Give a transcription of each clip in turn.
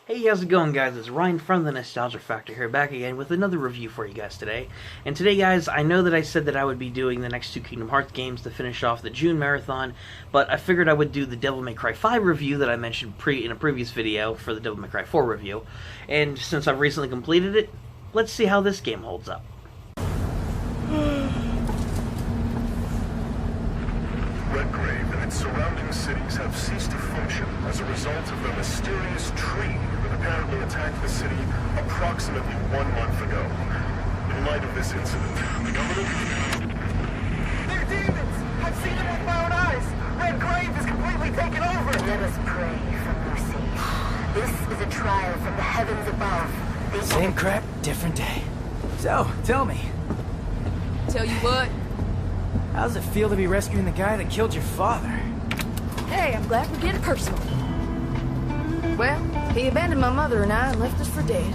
Hey, how's it going, guys? It's Ryan from the Nostalgia Factor here, back again with another review for you guys today. And today, guys, I know that I said that I would be doing the next two Kingdom Hearts games to finish off the June marathon, but I figured I would do the Devil May Cry 5 review that I mentioned in a previous video for the Devil May Cry 4 review. And since I've recently completed it, let's see how this game holds up. Redgrave and its surrounding cities have ceased to function as a result of the mysterious tree that apparently attacked the city approximately 1 month ago. In light of this incident, the government... They're demons! I've seen them with my own eyes! Redgrave is completely taken over! Let us pray for mercy. This is a trial from the heavens above. Same crap, different day. So, tell me, Tell you what, how does it feel to be rescuing the guy that killed your father? hey, I'm glad we're getting personal. Well, he abandoned my mother and I and left us for dead.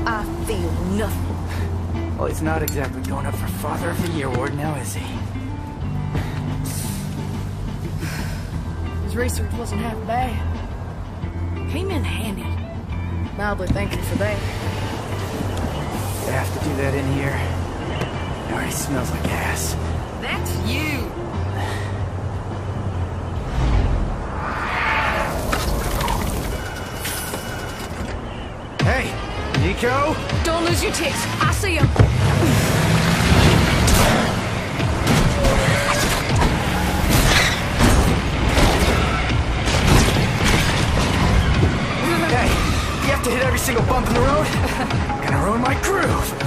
I feel nothing. Well, he's not exactly going up for Father of the Year award now, is he? His research wasn't half bad. Came in handy. Mildly thankful for that. They have to do that in here. It already smells like ass. That's you! Hey, Nico! Don't lose your tits. I see him. Hey, you have to hit every single bump in the road? Gonna ruin my groove.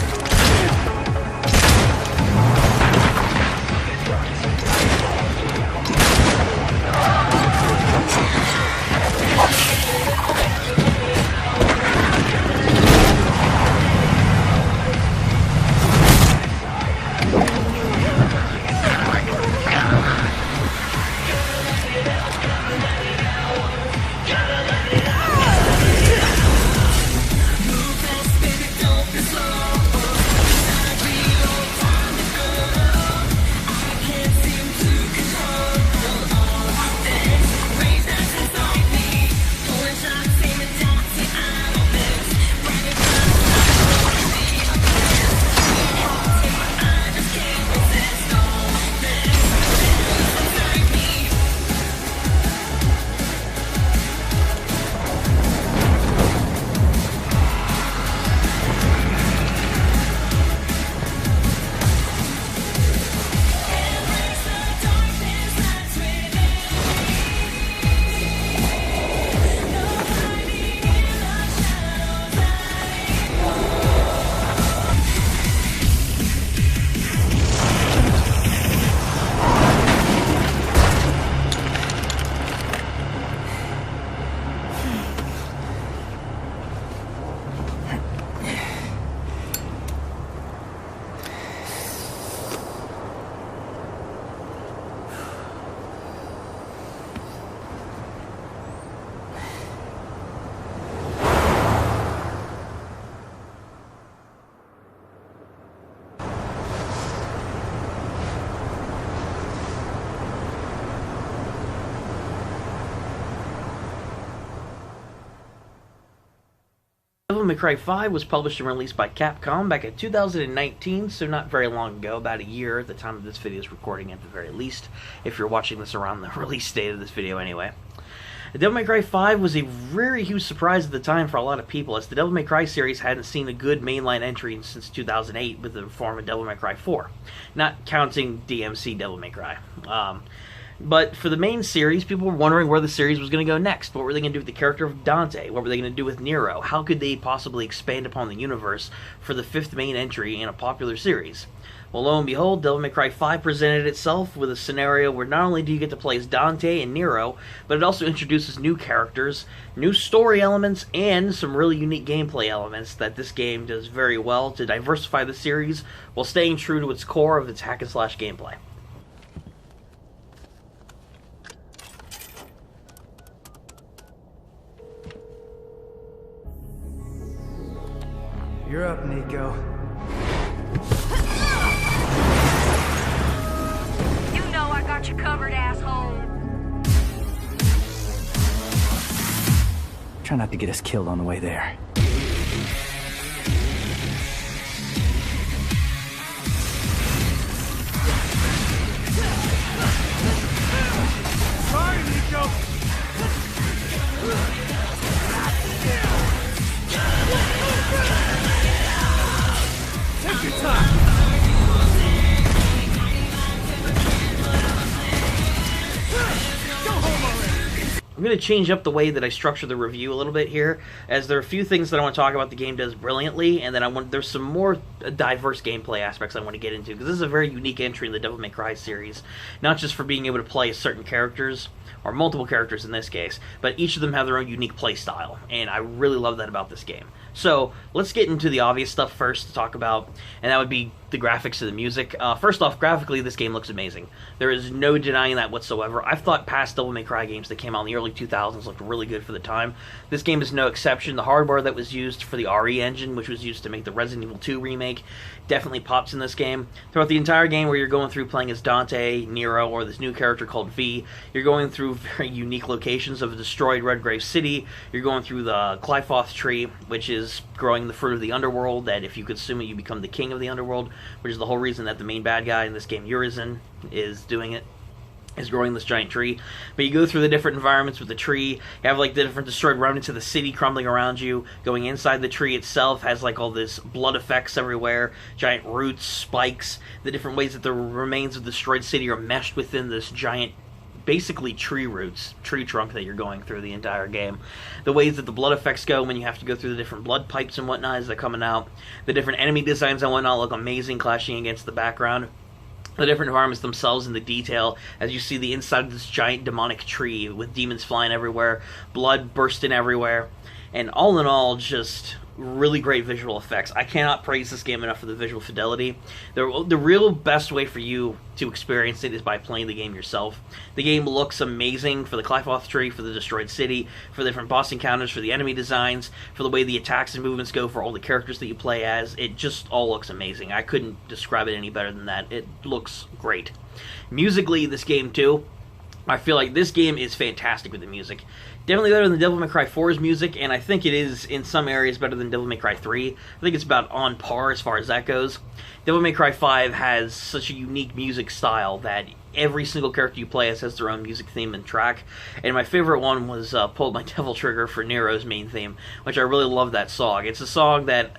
Devil May Cry 5 was published and released by Capcom back in 2019, so not very long ago, about a year at the time of this video's recording at the very least, if you're watching this around the release date of this video anyway. The Devil May Cry 5 was a very huge surprise at the time for a lot of people, as the Devil May Cry series hadn't seen a good mainline entry since 2008 with the form of Devil May Cry 4, not counting DMC Devil May Cry. But for the main series, people were wondering where the series was going to go next. What were they going to do with the character of Dante? What were they going to do with Nero? How could they possibly expand upon the universe for the fifth main entry in a popular series? Well, lo and behold, Devil May Cry 5 presented itself with a scenario where not only do you get to play as Dante and Nero, but it also introduces new characters, new story elements, and some really unique gameplay elements that this game does very well to diversify the series while staying true to its core of its hack-and-slash gameplay. You're up, Nico. You know I got you covered, asshole. Try not to get us killed on the way there. Sorry, Nico. Take your time. Go home already. I'm going to change up the way that I structure the review a little bit here, as there are a few things that I want to talk about the game does brilliantly, and then there's some more diverse gameplay aspects I want to get into, because this is a very unique entry in the Devil May Cry series, not just for being able to play certain characters, or multiple characters in this case, but each of them have their own unique play style, and I really love that about this game. So, let's get into the obvious stuff first to talk about, and that would be the graphics and the music. First off, graphically, this game looks amazing. There is no denying that whatsoever. I've thought past Devil May Cry games that came out in the early 2000s looked really good for the time. This game is no exception. The hardware that was used for the RE engine, which was used to make the Resident Evil 2 remake, definitely pops in this game. Throughout the entire game where you're going through playing as Dante, Nero, or this new character called V, you're going through very unique locations of a destroyed Redgrave City. You're going through the Qlipoth tree, which is growing the fruit of the underworld, that if you consume it, you become the king of the underworld, which is the whole reason that the main bad guy in this game, Urizen, is doing it, is growing this giant tree. But you go through the different environments with the tree. You have like the different destroyed remnants of the city crumbling around you. Going inside the tree itself has like all this blood effects everywhere, giant roots, spikes, the different ways that the remains of the destroyed city are meshed within this giant, basically tree roots, tree trunk that you're going through the entire game. The ways that the blood effects go when you have to go through the different blood pipes and whatnot as they're coming out. The different enemy designs and whatnot look amazing, clashing against the background. The different environments themselves and the detail as you see the inside of this giant demonic tree with demons flying everywhere, blood bursting everywhere, and all in all, just really great visual effects. I cannot praise this game enough for the visual fidelity. The real best way for you to experience it is by playing the game yourself. The game looks amazing for the Qlipoth tree, for the destroyed city, for the different boss encounters, for the enemy designs, for the way the attacks and movements go, for all the characters that you play as. It just all looks amazing. I couldn't describe it any better than that. It looks great. Musically, this game too, I feel like this game is fantastic with the music. Definitely better than Devil May Cry 4's music, and I think it is, in some areas, better than Devil May Cry 3. I think it's about on par as far as that goes. Devil May Cry 5 has such a unique music style that every single character you play as has their own music theme and track. And my favorite one was Pulled My Devil Trigger for Nero's main theme, which I really love that song. It's a song that...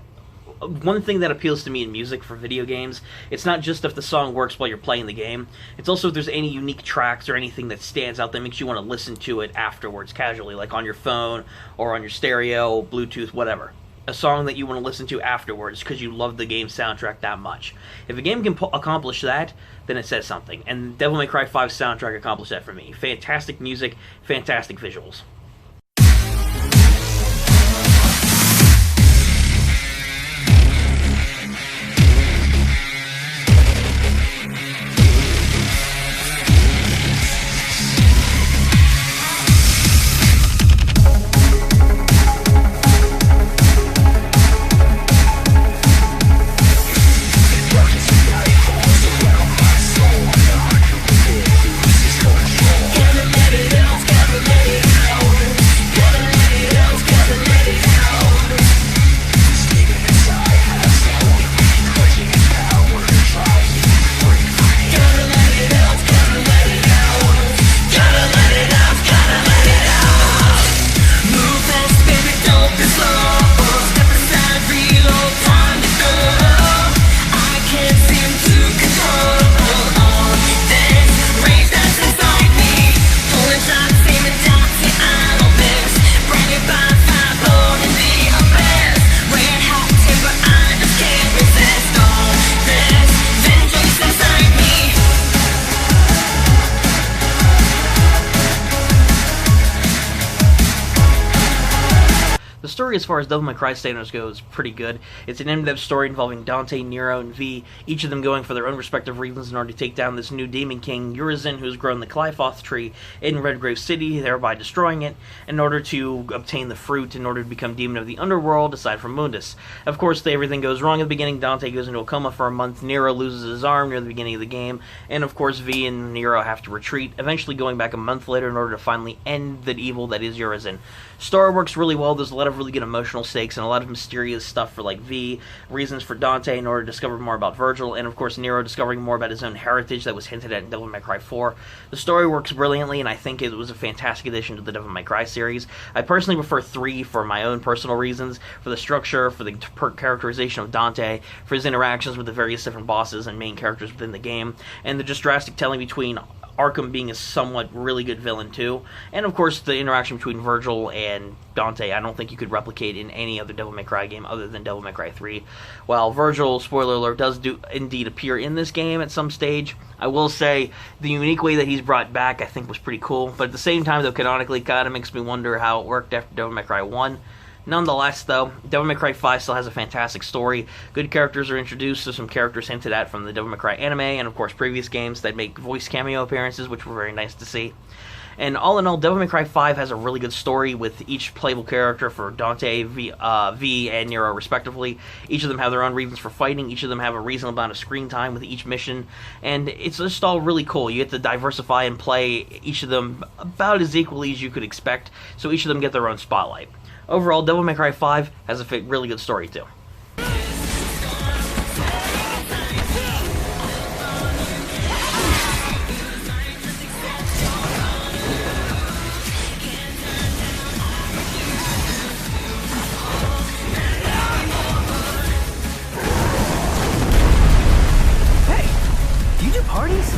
One thing that appeals to me in music for video games, it's not just if the song works while you're playing the game, it's also if there's any unique tracks or anything that stands out that makes you want to listen to it afterwards casually, like on your phone or on your stereo, Bluetooth, whatever. A song that you want to listen to afterwards because you love the game soundtrack that much. If a game can accomplish that, then it says something, and Devil May Cry 5's soundtrack accomplished that for me. Fantastic music, fantastic visuals. The story, as far as Devil May Cry standards goes, is pretty good. It's an in-depth story involving Dante, Nero, and V, each of them going for their own respective reasons in order to take down this new demon king, Urizen, who's grown the Qlipoth tree in Redgrave City, thereby destroying it, in order to obtain the fruit, in order to become demon of the underworld, aside from Mundus. Of course, everything goes wrong at the beginning. Dante goes into a coma for a month, Nero loses his arm near the beginning of the game, and of course V and Nero have to retreat, eventually going back a month later in order to finally end the evil that is Urizen. Story works really well. There's a lot of really good emotional stakes and a lot of mysterious stuff for like V, reasons for Dante in order to discover more about Virgil, and of course Nero discovering more about his own heritage that was hinted at in Devil May Cry 4. The story works brilliantly, and I think it was a fantastic addition to the Devil May Cry series. I personally prefer 3 for my own personal reasons, for the structure, for the characterization of Dante, for his interactions with the various different bosses and main characters within the game, and the just drastic telling between Arkham being a somewhat really good villain too, and of course the interaction between Virgil and Dante I don't think you could replicate in any other Devil May Cry game other than Devil May Cry 3. While Virgil, spoiler alert, does indeed appear in this game at some stage, I will say the unique way that he's brought back I think was pretty cool, but at the same time though canonically kind of makes me wonder how it worked after Devil May Cry 1. Nonetheless, though, Devil May Cry 5 still has a fantastic story. Good characters are introduced. There's some characters hinted at from the Devil May Cry anime and, of course, previous games that make voice cameo appearances, which were very nice to see. And all in all, Devil May Cry 5 has a really good story with each playable character for Dante, V, and Nero, respectively. Each of them have their own reasons for fighting. Each of them have a reasonable amount of screen time with each mission. And it's just all really cool. You get to diversify and play each of them about as equally as you could expect, so each of them get their own spotlight. Overall, Devil May Cry 5 has a really good story, too. Hey, do you do parties?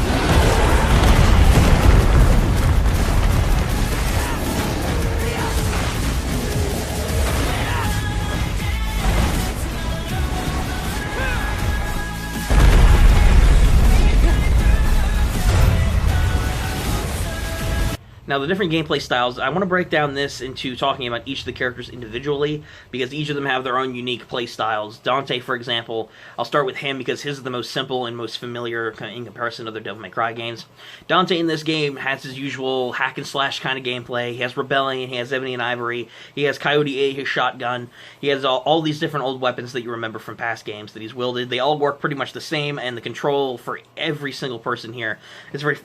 Now, the different gameplay styles, I want to break down this into talking about each of the characters individually, because each of them have their own unique play styles. Dante, for example, I'll start with him because his is the most simple and most familiar in comparison to other Devil May Cry games. Dante in this game has his usual hack-and-slash kind of gameplay. He has Rebellion, he has Ebony and Ivory, he has Coyote A, his shotgun, he has all these different old weapons that you remember from past games that he's wielded. They all work pretty much the same, and the control for every single person here is very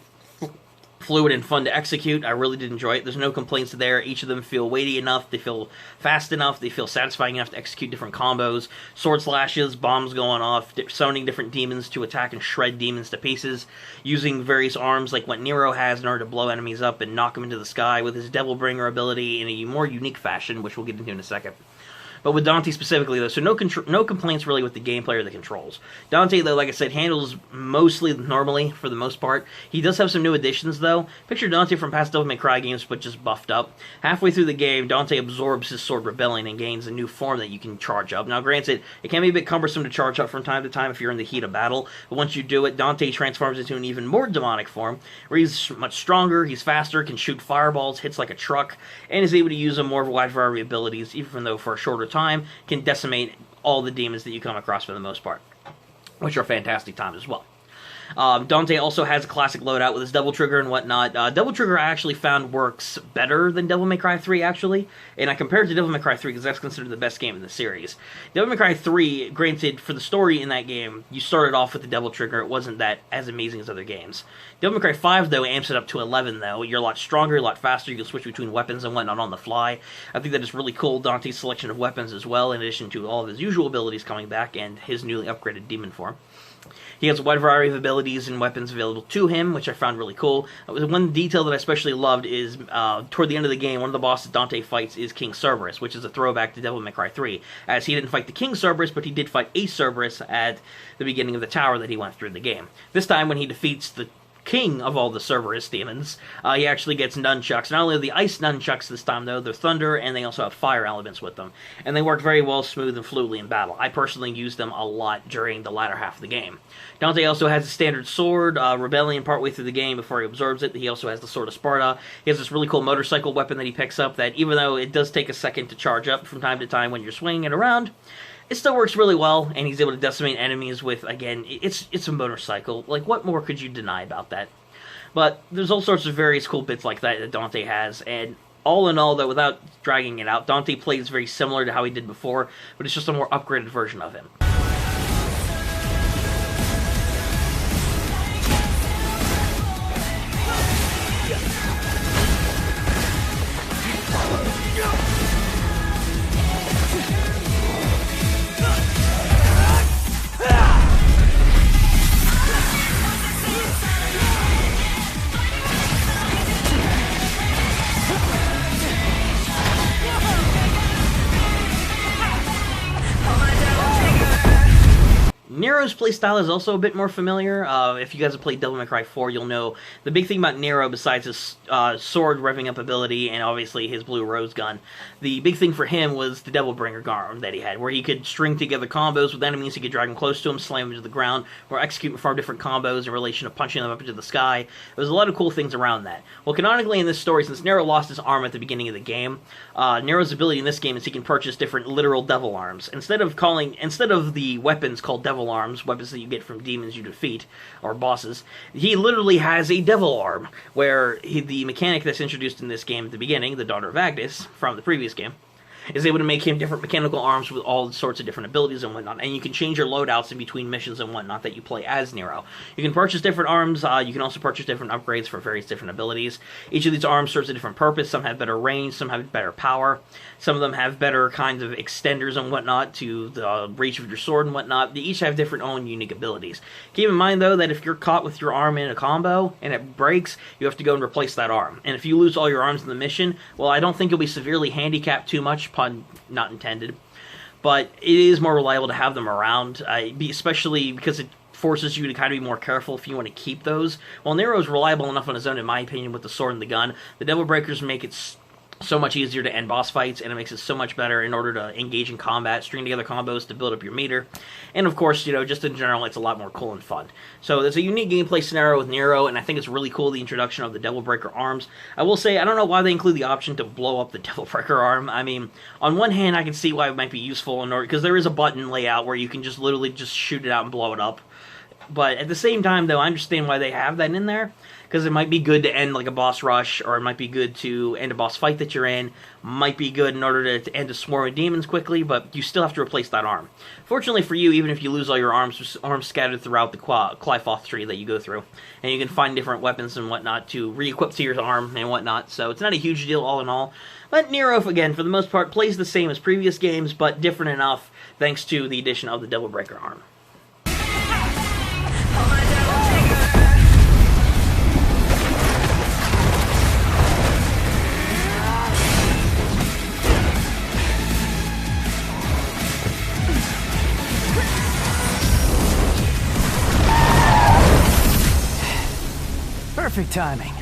fluid and fun to execute. I really did enjoy it. There's no complaints there. Each of them feel weighty enough, they feel fast enough, they feel satisfying enough to execute different combos. Sword slashes, bombs going off, summoning different demons to attack and shred demons to pieces, using various arms like what Nero has in order to blow enemies up and knock them into the sky with his Devil Bringer ability in a more unique fashion, which we'll get into in a second. But with Dante specifically, though, so no complaints really with the gameplay or the controls. Dante, though, like I said, handles mostly normally for the most part. He does have some new additions, though. Picture Dante from past Devil May Cry games, but just buffed up. Halfway through the game, Dante absorbs his sword Rebellion and gains a new form that you can charge up. Now, granted, it can be a bit cumbersome to charge up from time to time if you're in the heat of battle, but once you do it, Dante transforms into an even more demonic form, where he's much stronger, he's faster, can shoot fireballs, hits like a truck, and is able to use a more wide variety of abilities, even though for a shorter time, can decimate all the demons that you come across for the most part, which are fantastic times as well. Dante also has a classic loadout with his double trigger and whatnot. Double trigger I actually found works better than Devil May Cry 3, actually, and I compared it to Devil May Cry 3 because that's considered the best game in the series. Devil May Cry 3, granted, for the story in that game, you started off with the double trigger. It wasn't that as amazing as other games. Devil May Cry 5, though, amps it up to 11, though. You're a lot stronger, a lot faster. You can switch between weapons and whatnot on the fly. I think that is really cool, Dante's selection of weapons as well, in addition to all of his usual abilities coming back and his newly upgraded demon form. He has a wide variety of abilities and weapons available to him, which I found really cool. One detail that I especially loved is, toward the end of the game, one of the bosses Dante fights is King Cerberus, which is a throwback to Devil May Cry 3, as he didn't fight the King Cerberus, but he did fight a Cerberus at the beginning of the tower that he went through the game. This time, when he defeats the king of all the Cerberus demons, he actually gets nunchucks. Not only are the ice nunchucks this time, though, they're thunder, and they also have fire elements with them. And they work very well, smooth, and fluidly in battle. I personally used them a lot during the latter half of the game. Dante also has a standard sword, Rebellion, partway through the game before he absorbs it. He also has the Sword of Sparta. He has this really cool motorcycle weapon that he picks up that, even though it does take a second to charge up from time to time when you're swinging it around, it still works really well, and he's able to decimate enemies with, again, it's a motorcycle. Like, what more could you deny about that? But there's all sorts of various cool bits like that Dante has, and all in all, though, without dragging it out, Dante plays very similar to how he did before, but it's just a more upgraded version of him. Yeah. Nero's playstyle is also a bit more familiar. If you guys have played Devil May Cry 4, you'll know the big thing about Nero, besides his sword revving up ability and obviously his blue rose gun, the big thing for him was the Devil Bringer arm that he had, where he could string together combos with enemies. He could drag them close to him, slam them to the ground, or execute far different combos in relation to punching them up into the sky. There was a lot of cool things around that. Well, canonically in this story, since Nero lost his arm at the beginning of the game, Nero's ability in this game is he can purchase different literal devil arms. Instead of the weapons called devil arms, weapons that you get from demons you defeat, or bosses, he literally has a devil arm, where the mechanic that's introduced in this game at the beginning, the daughter of Agnes, from the previous game, is able to make him different mechanical arms with all sorts of different abilities and whatnot, and you can change your loadouts in between missions and whatnot that you play as Nero. You can purchase different arms, you can also purchase different upgrades for various different abilities. Each of these arms serves a different purpose. Some have better range, some have better power, some of them have better kinds of extenders and whatnot to the reach of your sword and whatnot. They each have different own unique abilities. Keep in mind though that if you're caught with your arm in a combo and it breaks, you have to go and replace that arm. And if you lose all your arms in the mission, well, I don't think you'll be severely handicapped too much, pun not intended, but it is more reliable to have them around, especially because it forces you to kind of be more careful if you want to keep those. While Nero's reliable enough on his own, in my opinion, with the sword and the gun, the Devil Breakers make it so much easier to end boss fights, and it makes it so much better in order to engage in combat, string together combos to build up your meter, and of course, you know, just in general, it's a lot more cool and fun. So there's a unique gameplay scenario with Nero, and I think it's really cool, the introduction of the Devil Breaker arms. I will say, I don't know why they include the option to blow up the Devil Breaker arm. I mean, on one hand, I can see why it might be useful, in order, because there is a button layout where you can just literally just shoot it out and blow it up. But at the same time, though, I understand why they have that in there, because it might be good to end like a boss rush, or it might be good to end a boss fight that you're in, might be good in order to end a swarm of demons quickly, but you still have to replace that arm. Fortunately for you, even if you lose all your arms scattered throughout the Qlifoth tree that you go through, and you can find different weapons and whatnot to re-equip to your arm and whatnot, so it's not a huge deal all in all. But Nero, again, for the most part, plays the same as previous games, but different enough thanks to the addition of the Devil Breaker arm. Perfect timing.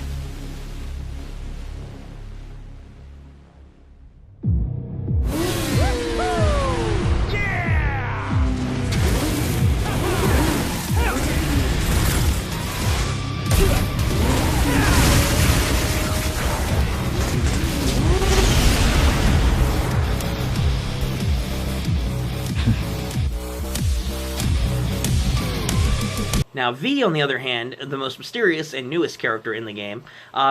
Now, V, on the other hand, the most mysterious and newest character in the game,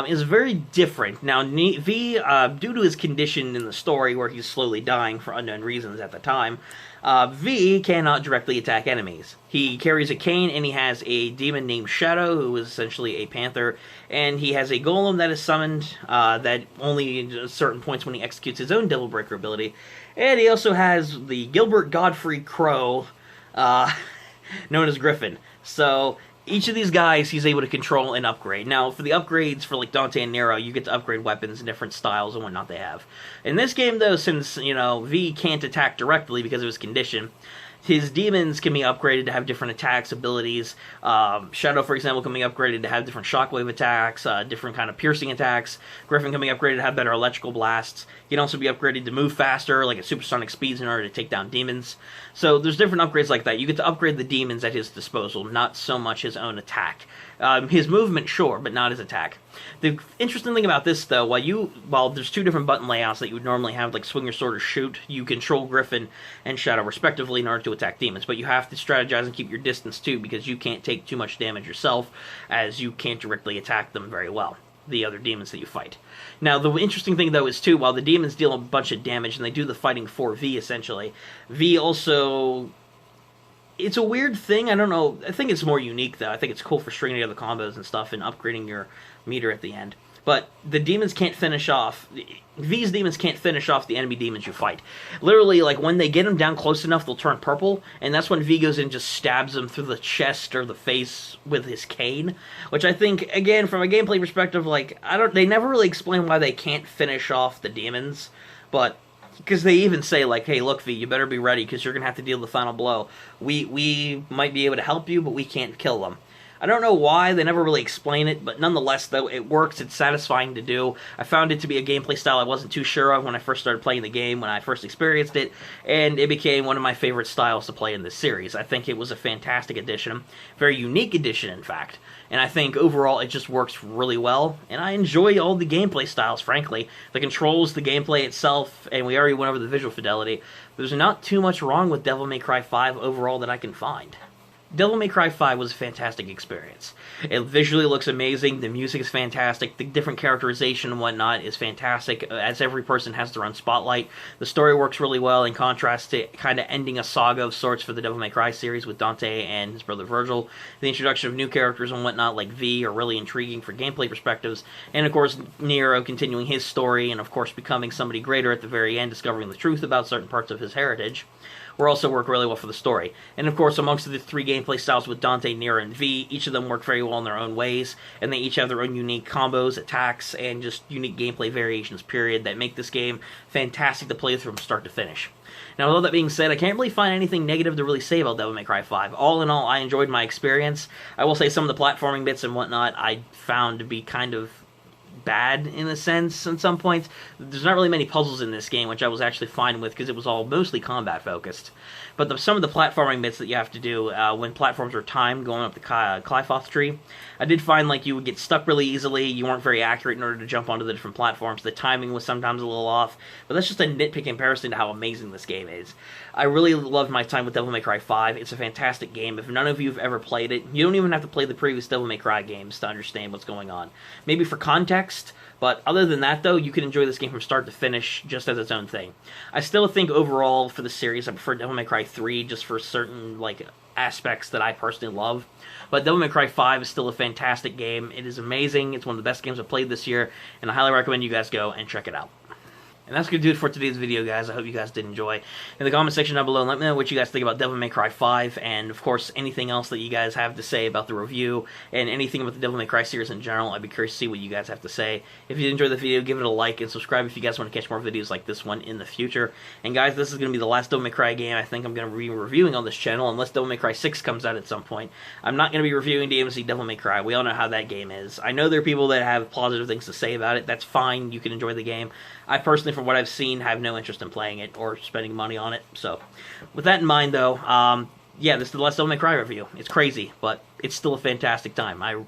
is very different. Now, V, due to his condition in the story where he's slowly dying for unknown reasons at the time, V cannot directly attack enemies. He carries a cane, and he has a demon named Shadow, who is essentially a panther, and he has a golem that is summoned that only at certain points when he executes his own Devil Breaker ability, and he also has the Gilbert Godfrey Crow, known as Griffin. So each of these guys he's able to control and upgrade. Now, for the upgrades for like Dante and Nero, you get to upgrade weapons and different styles and whatnot they have. In this game, though, since, you know, V can't attack directly because of his condition, his demons can be upgraded to have different attacks, abilities. Shadow, for example, can be upgraded to have different shockwave attacks, different kind of piercing attacks. Griffin can be upgraded to have better electrical blasts. He can also be upgraded to move faster, like at supersonic speeds, in order to take down demons. So there's different upgrades like that. You get to upgrade the demons at his disposal, not so much his own attack. His movement, sure, but not his attack. The interesting thing about this, though, while there's two different button layouts that you would normally have, like swing your sword or shoot, you control Griffin and Shadow respectively in order to attack demons, but you have to strategize and keep your distance too, because you can't take too much damage yourself, as you can't directly attack them very well, the other demons that you fight. Now, the interesting thing, though, is, too, while the demons deal a bunch of damage, and they do the fighting for V, essentially, V also... It's a weird thing, I don't know, I think it's more unique, though. I think it's cool for stringing together combos and stuff and upgrading your meter at the end. But the demons can't finish off... V's demons can't finish off the enemy demons you fight. Literally, like, when they get them down close enough, they'll turn purple, and that's when V goes in and just stabs them through the chest or the face with his cane. Which I think, again, from a gameplay perspective, like, they never really explain why they can't finish off the demons, but because they even say, like, hey, look, V, you better be ready, because you're going to have to deal with the final blow. We might be able to help you, but we can't kill them. I don't know why, they never really explain it, but nonetheless, though, it works, it's satisfying to do. I found it to be a gameplay style I wasn't too sure of when I first started playing the game, when I first experienced it, and it became one of my favorite styles to play in this series. I think it was a fantastic addition, very unique addition, in fact, and I think overall it just works really well, and I enjoy all the gameplay styles, frankly. The controls, the gameplay itself, and we already went over the visual fidelity. There's not too much wrong with Devil May Cry 5 overall that I can find. Devil May Cry 5 was a fantastic experience. It visually looks amazing, the music is fantastic, the different characterization and whatnot is fantastic, as every person has their own spotlight. The story works really well in contrast to kind of ending a saga of sorts for the Devil May Cry series with Dante and his brother Virgil. The introduction of new characters and whatnot like V are really intriguing for gameplay perspectives, and of course Nero continuing his story and of course becoming somebody greater at the very end, discovering the truth about certain parts of his heritage, will also work really well for the story. And of course, amongst the three gameplay styles with Dante, Nero, and V, each of them work very well in their own ways, and they each have their own unique combos, attacks, and just unique gameplay variations, period, that make this game fantastic to play through from start to finish. Now, with all that being said, I can't really find anything negative to really say about Devil May Cry 5. All in all, I enjoyed my experience. I will say some of the platforming bits and whatnot I found to be kind of bad in a sense at some points. There's not really many puzzles in this game, which I was actually fine with because it was all mostly combat focused. But some of the platforming bits that you have to do when platforms are timed going up the Clyfoth tree, I did find like you would get stuck really easily, you weren't very accurate in order to jump onto the different platforms, the timing was sometimes a little off, but that's just a nitpick comparison to how amazing this game is. I really loved my time with Devil May Cry 5, it's a fantastic game. If none of you have ever played it, you don't even have to play the previous Devil May Cry games to understand what's going on. Maybe for context, but other than that, though, you can enjoy this game from start to finish just as its own thing. I still think overall for the series, I prefer Devil May Cry 3 just for certain like aspects that I personally love. But Devil May Cry 5 is still a fantastic game. It is amazing. It's one of the best games I've played this year, and I highly recommend you guys go and check it out. And that's going to do it for today's video, guys. I hope you guys did enjoy. In the comment section down below, let me know what you guys think about Devil May Cry 5, and of course, anything else that you guys have to say about the review, and anything about the Devil May Cry series in general. I'd be curious to see what you guys have to say. If you enjoyed the video, give it a like, and subscribe if you guys want to catch more videos like this one in the future. And guys, this is going to be the last Devil May Cry game I think I'm going to be reviewing on this channel, unless Devil May Cry 6 comes out at some point. I'm not going to be reviewing DMC Devil May Cry. We all know how that game is. I know there are people that have positive things to say about it. That's fine. You can enjoy the game. I personally, from what I've seen, have no interest in playing it or spending money on it. So, with that in mind, though, yeah, this is the last Devil May Cry review. It's crazy, but it's still a fantastic time. I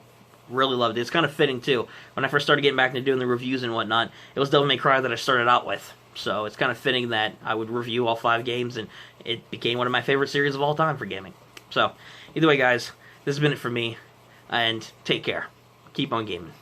really loved it. It's kind of fitting, too. When I first started getting back into doing the reviews and whatnot, it was Devil May Cry that I started out with. So, it's kind of fitting that I would review all 5 games, and it became one of my favorite series of all time for gaming. So, either way, guys, this has been it for me, and take care. Keep on gaming.